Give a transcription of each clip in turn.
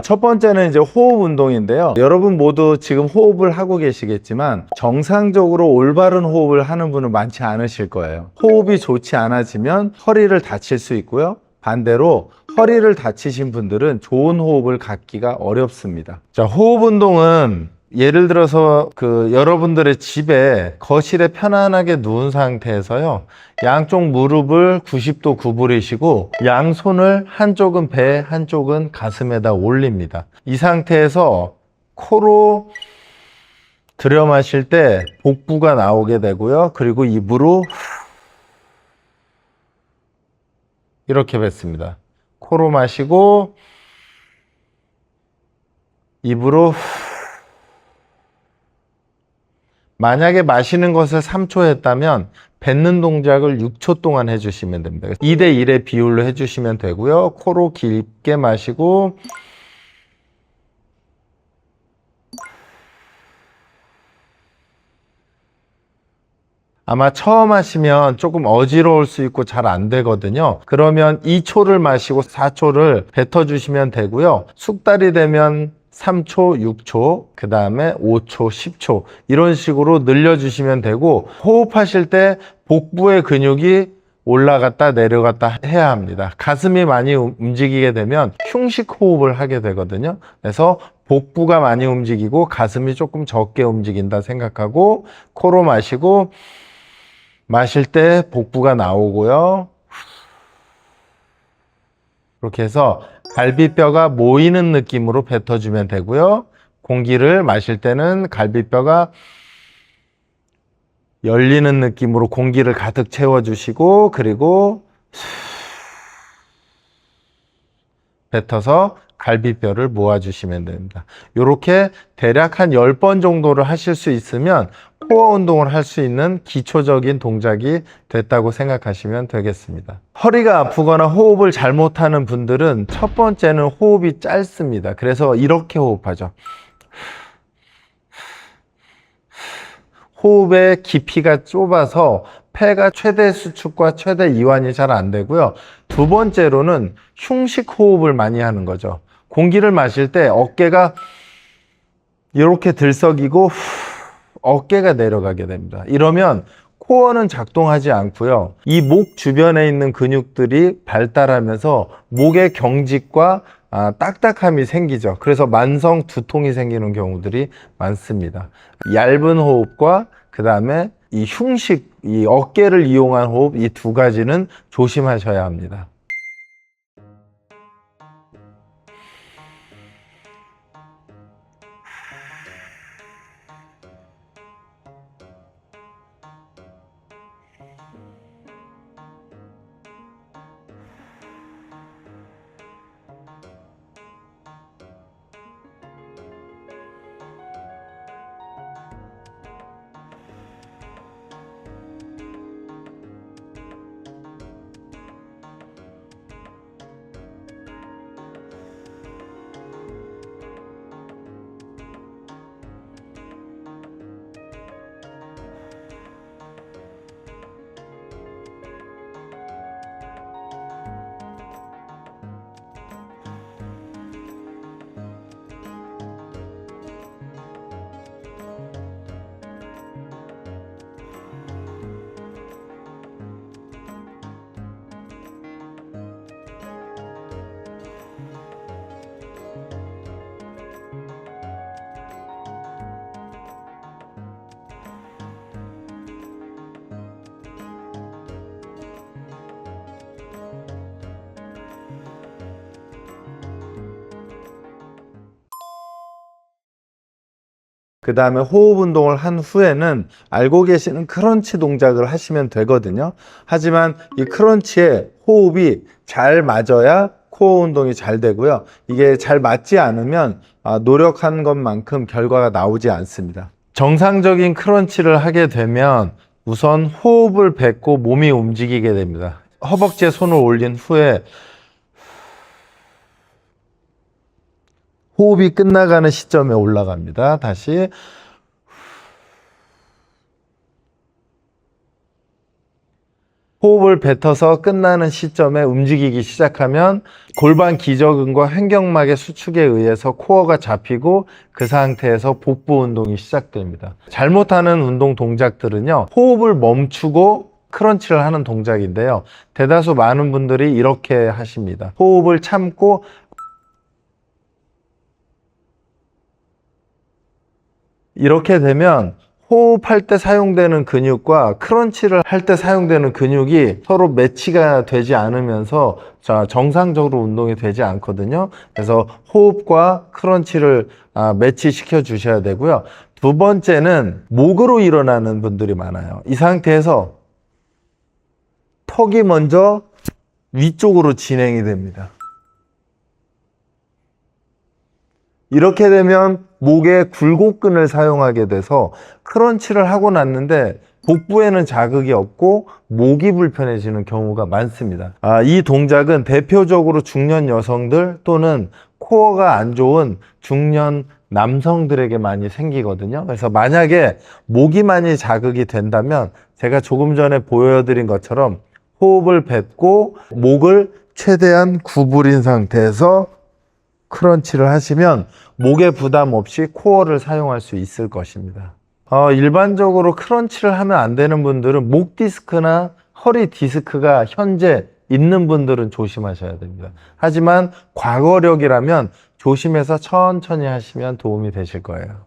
첫 번째는 이제 호흡 운동인데요. 여러분 모두 지금 호흡을 하고 계시겠지만 정상적으로 올바른 호흡을 하는 분은 많지 않으실 거예요. 호흡이 좋지 않아지면 허리를 다칠 수 있고요. 반대로 허리를 다치신 분들은 좋은 호흡을 갖기가 어렵습니다. 자, 호흡 운동은 예를 들어서 여러분들의 집에 거실에 편안하게 누운 상태에서요, 양쪽 무릎을 90도 구부리시고 양손을 한쪽은 배, 한쪽은 가슴에다 올립니다. 이 상태에서 코로 들여 마실 때 복부가 나오게 되고요, 그리고 입으로 이렇게 뱉습니다. 코로 마시고 입으로. 만약에 마시는 것을 3초 했다면 뱉는 동작을 6초 동안 해주시면 됩니다. 2대 1의 비율로 해주시면 되고요. 코로 깊게 마시고 아마 처음 하시면 조금 어지러울 수 있고 잘 안 되거든요. 그러면 2초를 마시고 4초를 뱉어주시면 되고요. 숙달이 되면 3초, 6초, 그 다음에 5초, 10초 이런 식으로 늘려주시면 되고, 호흡하실 때 복부의 근육이 올라갔다 내려갔다 해야 합니다. 가슴이 많이 움직이게 되면 흉식 호흡을 하게 되거든요. 그래서 복부가 많이 움직이고 가슴이 조금 적게 움직인다 생각하고 코로 마시고, 마실 때 복부가 나오고요. 이렇게 해서 갈비뼈가 모이는 느낌으로 뱉어주면 되고요. 공기를 마실 때는 갈비뼈가 열리는 느낌으로 공기를 가득 채워주시고, 그리고 뱉어서 갈비뼈를 모아주시면 됩니다. 이렇게 대략 한 10번 정도를 하실 수 있으면 코어 운동을 할 수 있는 기초적인 동작이 됐다고 생각하시면 되겠습니다. 허리가 아프거나 호흡을 잘못하는 분들은 첫 번째는 호흡이 짧습니다. 그래서 이렇게 호흡하죠. 호흡의 깊이가 좁아서 폐가 최대 수축과 최대 이완이 잘 안 되고요. 두 번째로는 흉식 호흡을 많이 하는 거죠. 공기를 마실 때 어깨가 이렇게 들썩이고 어깨가 내려가게 됩니다. 이러면 코어는 작동하지 않고요. 이 목 주변에 있는 근육들이 발달하면서 목의 경직과 딱딱함이 생기죠. 그래서 만성 두통이 생기는 경우들이 많습니다. 얇은 호흡과 그 다음에 이 흉식, 이 어깨를 이용한 호흡, 이 두 가지는 조심하셔야 합니다. 그 다음에 호흡 운동을 한 후에는 알고 계시는 크런치 동작을 하시면 되거든요. 하지만 이 크런치에 호흡이 잘 맞아야 코어 운동이 잘 되고요. 이게 잘 맞지 않으면 노력한 것만큼 결과가 나오지 않습니다. 정상적인 크런치를 하게 되면 우선 호흡을 뱉고 몸이 움직이게 됩니다. 허벅지에 손을 올린 후에 호흡이 끝나가는 시점에 올라갑니다. 다시. 호흡을 뱉어서 끝나는 시점에 움직이기 시작하면 골반 기저근과 횡격막의 수축에 의해서 코어가 잡히고 그 상태에서 복부 운동이 시작됩니다. 잘못하는 운동 동작들은요, 호흡을 멈추고 크런치를 하는 동작인데요, 대다수 많은 분들이 이렇게 하십니다. 호흡을 참고 이렇게 되면 호흡할 때 사용되는 근육과 크런치를 할 때 사용되는 근육이 서로 매치가 되지 않으면서 정상적으로 운동이 되지 않거든요. 그래서 호흡과 크런치를 매치시켜 주셔야 되고요. 두 번째는 목으로 일어나는 분들이 많아요. 이 상태에서 턱이 먼저 위쪽으로 진행이 됩니다. 이렇게 되면 목에 굴곡근을 사용하게 돼서 크런치를 하고 났는데 복부에는 자극이 없고 목이 불편해지는 경우가 많습니다. 이 동작은 대표적으로 중년 여성들 또는 코어가 안 좋은 중년 남성들에게 많이 생기거든요. 그래서 만약에 목이 많이 자극이 된다면 제가 조금 전에 보여드린 것처럼 호흡을 뱉고 목을 최대한 구부린 상태에서 크런치를 하시면 목에 부담 없이 코어를 사용할 수 있을 것입니다. 일반적으로 크런치를 하면 안 되는 분들은 목 디스크나 허리 디스크가 현재 있는 분들은 조심하셔야 됩니다. 하지만 과거력이라면 조심해서 천천히 하시면 도움이 되실 거예요.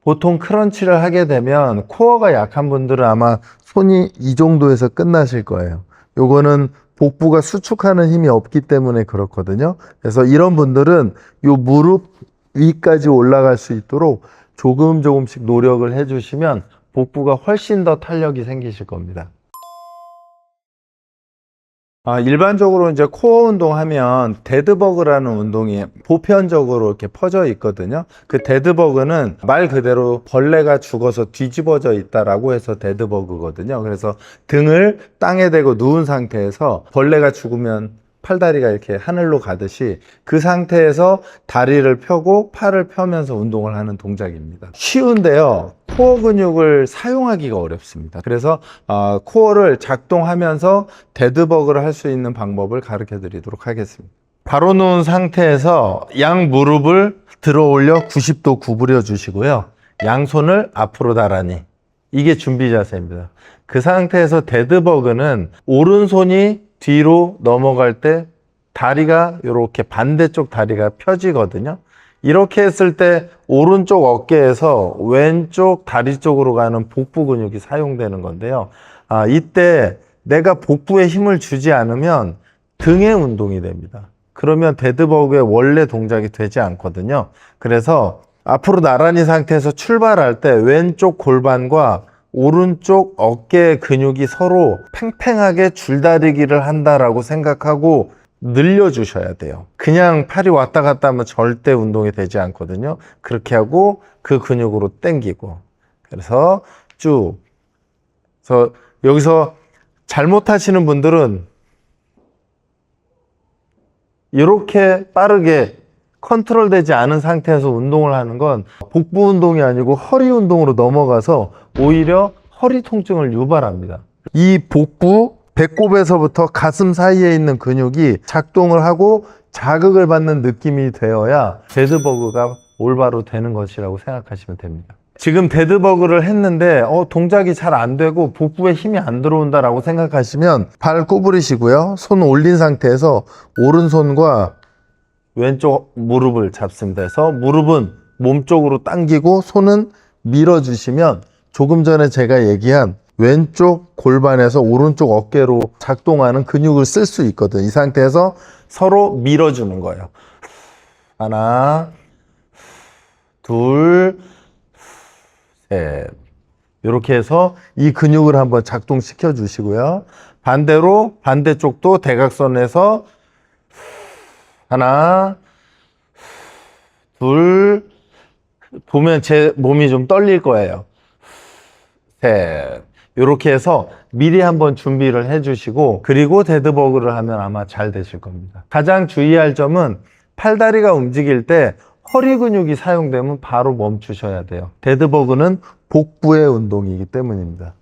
보통 크런치를 하게 되면 코어가 약한 분들은 아마 손이 이 정도에서 끝나실 거예요. 요거는 복부가 수축하는 힘이 없기 때문에 그렇거든요. 그래서 이런 분들은 요 무릎 위까지 올라갈 수 있도록 조금씩 노력을 해주시면 복부가 훨씬 더 탄력이 생기실 겁니다. 일반적으로 이제 코어 운동하면 데드버그라는 운동이 보편적으로 이렇게 퍼져 있거든요. 그 데드버그는 말 그대로 벌레가 죽어서 뒤집어져 있다라고 해서 데드버그거든요. 그래서 등을 땅에 대고 누운 상태에서 벌레가 죽으면 팔다리가 이렇게 하늘로 가듯이 그 상태에서 다리를 펴고 팔을 펴면서 운동을 하는 동작입니다. 쉬운데요, 코어 근육을 사용하기가 어렵습니다. 그래서 코어를 작동하면서 데드버그를 할 수 있는 방법을 가르쳐 드리도록 하겠습니다. 바로 누운 상태에서 양 무릎을 들어 올려 90도 구부려 주시고요, 양손을 앞으로 나란히, 이게 준비 자세입니다. 그 상태에서 데드버그는 오른손이 뒤로 넘어갈 때 다리가 이렇게 반대쪽 다리가 펴지거든요. 이렇게 했을 때 오른쪽 어깨에서 왼쪽 다리 쪽으로 가는 복부 근육이 사용되는 건데요. 이때 내가 복부에 힘을 주지 않으면 등의 운동이 됩니다. 그러면 데드버그의 원래 동작이 되지 않거든요. 그래서 앞으로 나란히 상태에서 출발할 때 왼쪽 골반과 오른쪽 어깨 근육이 서로 팽팽하게 줄다리기를 한다라고 생각하고 늘려주셔야 돼요. 그냥 팔이 왔다 갔다 하면 절대 운동이 되지 않거든요. 그렇게 하고 그 근육으로 당기고, 그래서 쭉. 그래서 여기서 잘못하시는 분들은 이렇게 빠르게 컨트롤 되지 않은 상태에서 운동을 하는 건 복부 운동이 아니고 허리 운동으로 넘어가서 오히려 허리 통증을 유발합니다. 이 복부, 배꼽에서부터 가슴 사이에 있는 근육이 작동을 하고 자극을 받는 느낌이 되어야 데드버그가 올바로 되는 것이라고 생각하시면 됩니다. 지금 데드버그를 했는데 동작이 잘 안 되고 복부에 힘이 안 들어온다라고 생각하시면 발 구부리시고요, 손 올린 상태에서 오른손과 왼쪽 무릎을 잡습니다. 그래서 무릎은 몸쪽으로 당기고 손은 밀어주시면 조금 전에 제가 얘기한 왼쪽 골반에서 오른쪽 어깨로 작동하는 근육을 쓸 수 있거든. 이 상태에서 서로 밀어주는 거예요. 하나, 둘, 셋. 이렇게 해서 이 근육을 한번 작동시켜 주시고요. 반대로 반대쪽도 대각선에서 하나, 둘, 보면 제 몸이 좀 떨릴 거예요. 셋. 이렇게 해서 미리 한번 준비를 해 주시고, 그리고 데드버그를 하면 아마 잘 되실 겁니다. 가장 주의할 점은 팔다리가 움직일 때 허리 근육이 사용되면 바로 멈추셔야 돼요. 데드버그는 복부의 운동이기 때문입니다.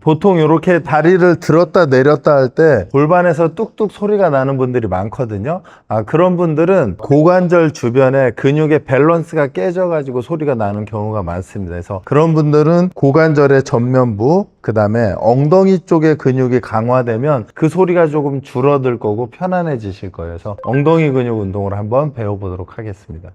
보통 이렇게 다리를 들었다 내렸다 할 때 골반에서 뚝뚝 소리가 나는 분들이 많거든요. 그런 분들은 고관절 주변에 근육의 밸런스가 깨져가지고 소리가 나는 경우가 많습니다. 그래서 그런 분들은 고관절의 전면부, 그 다음에 엉덩이 쪽의 근육이 강화되면 그 소리가 조금 줄어들 거고 편안해지실 거예요. 그래서 엉덩이 근육 운동을 한번 배워보도록 하겠습니다.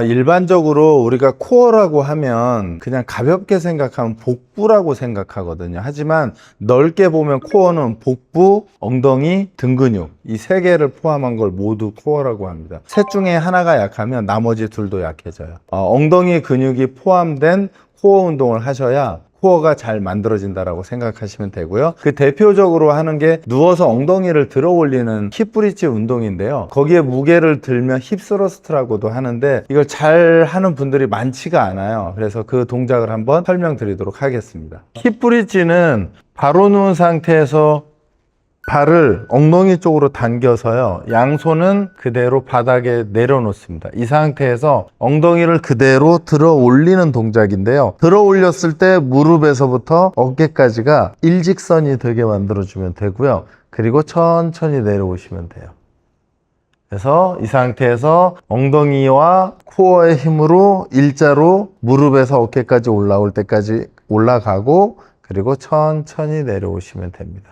일반적으로 우리가 코어라고 하면 그냥 가볍게 생각하면 복부라고 생각하거든요. 하지만 넓게 보면 코어는 복부, 엉덩이, 등 근육 이 세 개를 포함한 걸 모두 코어라고 합니다. 셋 중에 하나가 약하면 나머지 둘도 약해져요. 엉덩이 근육이 포함된 코어 운동을 하셔야 코어가 잘 만들어진다라고 생각하시면 되고요. 그 대표적으로 하는 게 누워서 엉덩이를 들어 올리는 힙브릿지 운동인데요. 거기에 무게를 들면 힙스러스트라고도 하는데 이걸 잘 하는 분들이 많지가 않아요. 그래서 그 동작을 한번 설명드리도록 하겠습니다. 힙브릿지는 바로 누운 상태에서 발을 엉덩이 쪽으로 당겨서요. 양손은 그대로 바닥에 내려놓습니다. 이 상태에서 엉덩이를 그대로 들어 올리는 동작인데요. 들어 올렸을 때 무릎에서부터 어깨까지가 일직선이 되게 만들어주면 되고요. 그리고 천천히 내려오시면 돼요. 그래서 이 상태에서 엉덩이와 코어의 힘으로 일자로 무릎에서 어깨까지 올라올 때까지 올라가고 그리고 천천히 내려오시면 됩니다.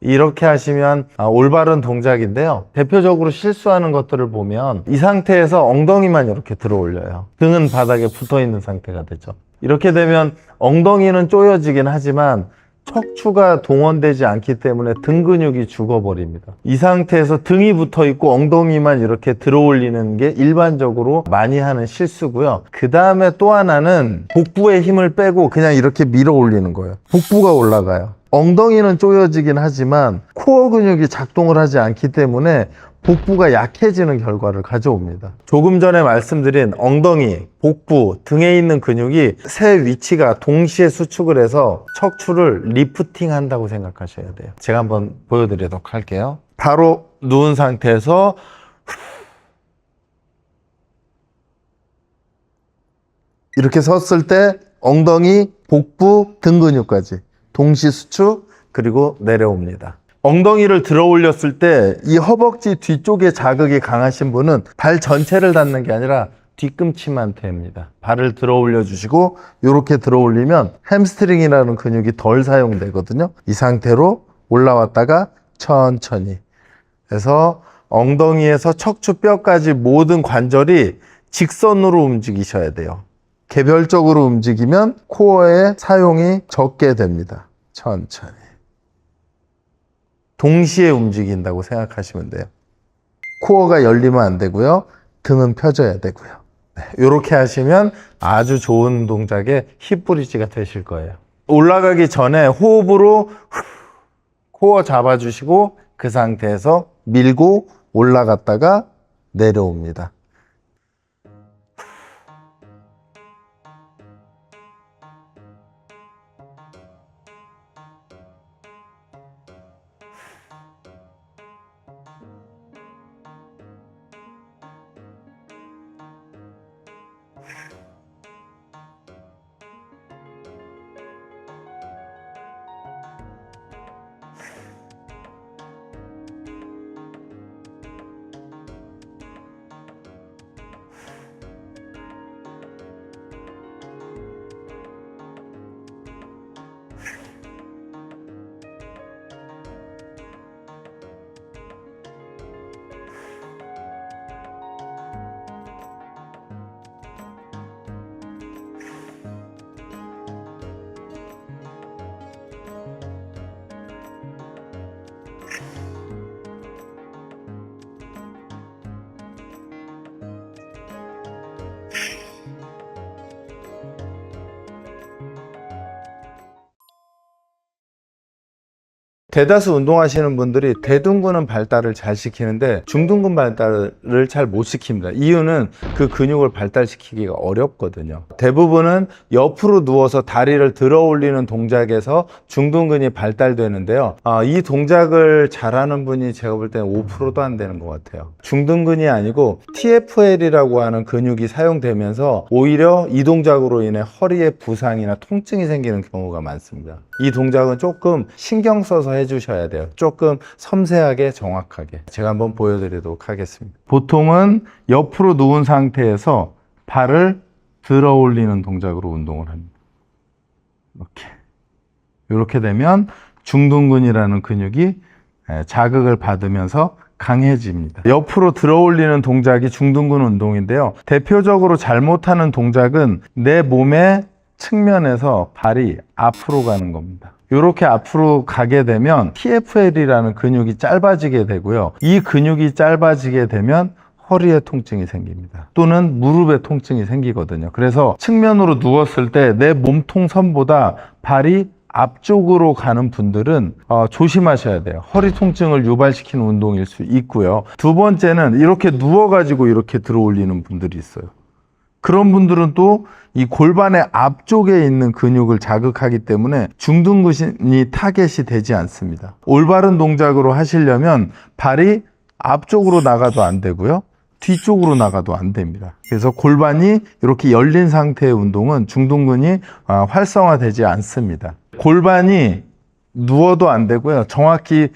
이렇게 하시면 올바른 동작인데요. 대표적으로 실수하는 것들을 보면 이 상태에서 엉덩이만 이렇게 들어 올려요. 등은 바닥에 붙어 있는 상태가 되죠. 이렇게 되면 엉덩이는 쪼여지긴 하지만 척추가 동원되지 않기 때문에 등 근육이 죽어버립니다. 이 상태에서 등이 붙어 있고 엉덩이만 이렇게 들어 올리는 게 일반적으로 많이 하는 실수고요. 그 다음에 또 하나는 복부에 힘을 빼고 그냥 이렇게 밀어 올리는 거예요. 복부가 올라가요. 엉덩이는 쪼여지긴 하지만 코어 근육이 작동을 하지 않기 때문에 복부가 약해지는 결과를 가져옵니다. 조금 전에 말씀드린 엉덩이, 복부, 등에 있는 근육이 세 위치가 동시에 수축을 해서 척추를 리프팅 한다고 생각하셔야 돼요. 제가 한번 보여드리도록 할게요. 바로 누운 상태에서 이렇게 섰을 때 엉덩이, 복부, 등 근육까지 동시 수축 그리고 내려옵니다. 엉덩이를 들어 올렸을 때 이 허벅지 뒤쪽에 자극이 강하신 분은 발 전체를 닿는 게 아니라 뒤꿈치만 됩니다. 발을 들어 올려 주시고 이렇게 들어 올리면 햄스트링이라는 근육이 덜 사용되거든요. 이 상태로 올라왔다가 천천히 해서 엉덩이에서 척추뼈까지 모든 관절이 직선으로 움직이셔야 돼요. 개별적으로 움직이면 코어의 사용이 적게 됩니다. 천천히. 동시에 움직인다고 생각하시면 돼요. 코어가 열리면 안 되고요. 등은 펴져야 되고요. 이렇게 하시면 아주 좋은 동작의 힙브릿지가 되실 거예요. 올라가기 전에 호흡으로 코어 잡아주시고 그 상태에서 밀고 올라갔다가 내려옵니다. 대다수 운동하시는 분들이 대둔근은 발달을 잘 시키는데 중둔근 발달을 잘 못 시킵니다. 이유는 그 근육을 발달시키기가 어렵거든요. 대부분은 옆으로 누워서 다리를 들어 올리는 동작에서 중둔근이 발달되는데요. 이 동작을 잘하는 분이 제가 볼 때는 5%도 안 되는 것 같아요. 중둔근이 아니고 TFL이라고 하는 근육이 사용되면서 오히려 이 동작으로 인해 허리에 부상이나 통증이 생기는 경우가 많습니다. 이 동작은 조금 신경 써서 해주셔야 돼요. 조금 섬세하게 정확하게. 제가 한번 보여드리도록 하겠습니다. 보통은 옆으로 누운 상태에서 발을 들어 올리는 동작으로 운동을 합니다. 이렇게 되면 중둔근이라는 근육이 자극을 받으면서 강해집니다. 옆으로 들어 올리는 동작이 중둔근 운동인데요. 대표적으로 잘못하는 동작은 내 몸의 측면에서 발이 앞으로 가는 겁니다. 이렇게 앞으로 가게 되면 TFL이라는 근육이 짧아지게 되고요. 이 근육이 짧아지게 되면 허리에 통증이 생깁니다. 또는 무릎에 통증이 생기거든요. 그래서 측면으로 누웠을 때 내 몸통선보다 발이 앞쪽으로 가는 분들은 조심하셔야 돼요. 허리 통증을 유발시키는 운동일 수 있고요. 두 번째는 이렇게 누워가지고 이렇게 들어 올리는 분들이 있어요. 그런 분들은 또 이 골반의 앞쪽에 있는 근육을 자극하기 때문에 중둔근이 타겟이 되지 않습니다. 올바른 동작으로 하시려면 발이 앞쪽으로 나가도 안 되고요. 뒤쪽으로 나가도 안 됩니다. 그래서 골반이 이렇게 열린 상태의 운동은 중둔근이 활성화되지 않습니다. 골반이 누워도 안 되고요. 정확히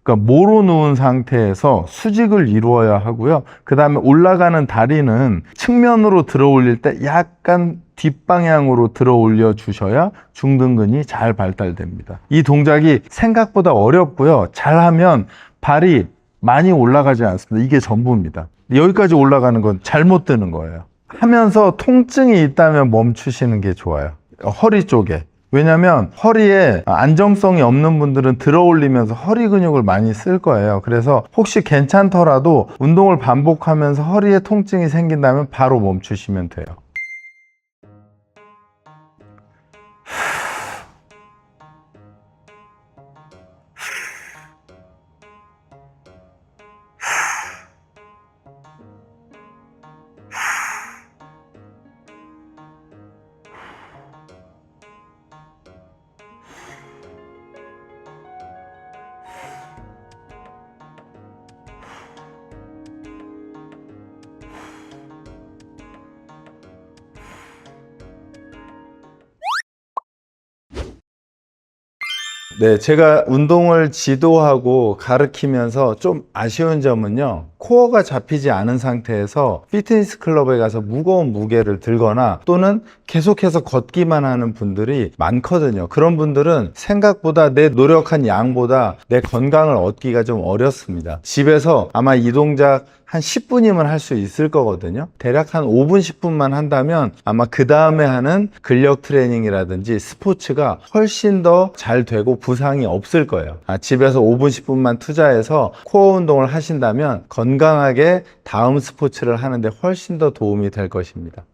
모로 누운 상태에서 수직을 이루어야 하고요. 그 다음에 올라가는 다리는 측면으로 들어 올릴 때 약간 뒷방향으로 들어 올려 주셔야 중둔근이 잘 발달됩니다. 이 동작이 생각보다 어렵고요. 잘하면 발이 많이 올라가지 않습니다. 이게 전부입니다. 여기까지 올라가는 건 잘못 드는 거예요. 하면서 통증이 있다면 멈추시는 게 좋아요. 허리 쪽에. 왜냐면 허리에 안정성이 없는 분들은 들어 올리면서 허리 근육을 많이 쓸 거예요. 그래서 혹시 괜찮더라도 운동을 반복하면서 허리에 통증이 생긴다면 바로 멈추시면 돼요. 네, 제가 운동을 지도하고 가르치면서 좀 아쉬운 점은요. 코어가 잡히지 않은 상태에서 피트니스 클럽에 가서 무거운 무게를 들거나 또는 계속해서 걷기만 하는 분들이 많거든요. 그런 분들은 생각보다 내 노력한 양보다 내 건강을 얻기가 좀 어렵습니다. 집에서 아마 이 동작 한 10분이면 할 수 있을 거거든요. 대략 한 5분, 10분만 한다면 아마 그 다음에 하는 근력 트레이닝이라든지 스포츠가 훨씬 더 잘 되고 부상이 없을 거예요. 집에서 5분, 10분만 투자해서 코어 운동을 하신다면 건강하게 다음 스포츠를 하는데 훨씬 더 도움이 될 것입니다.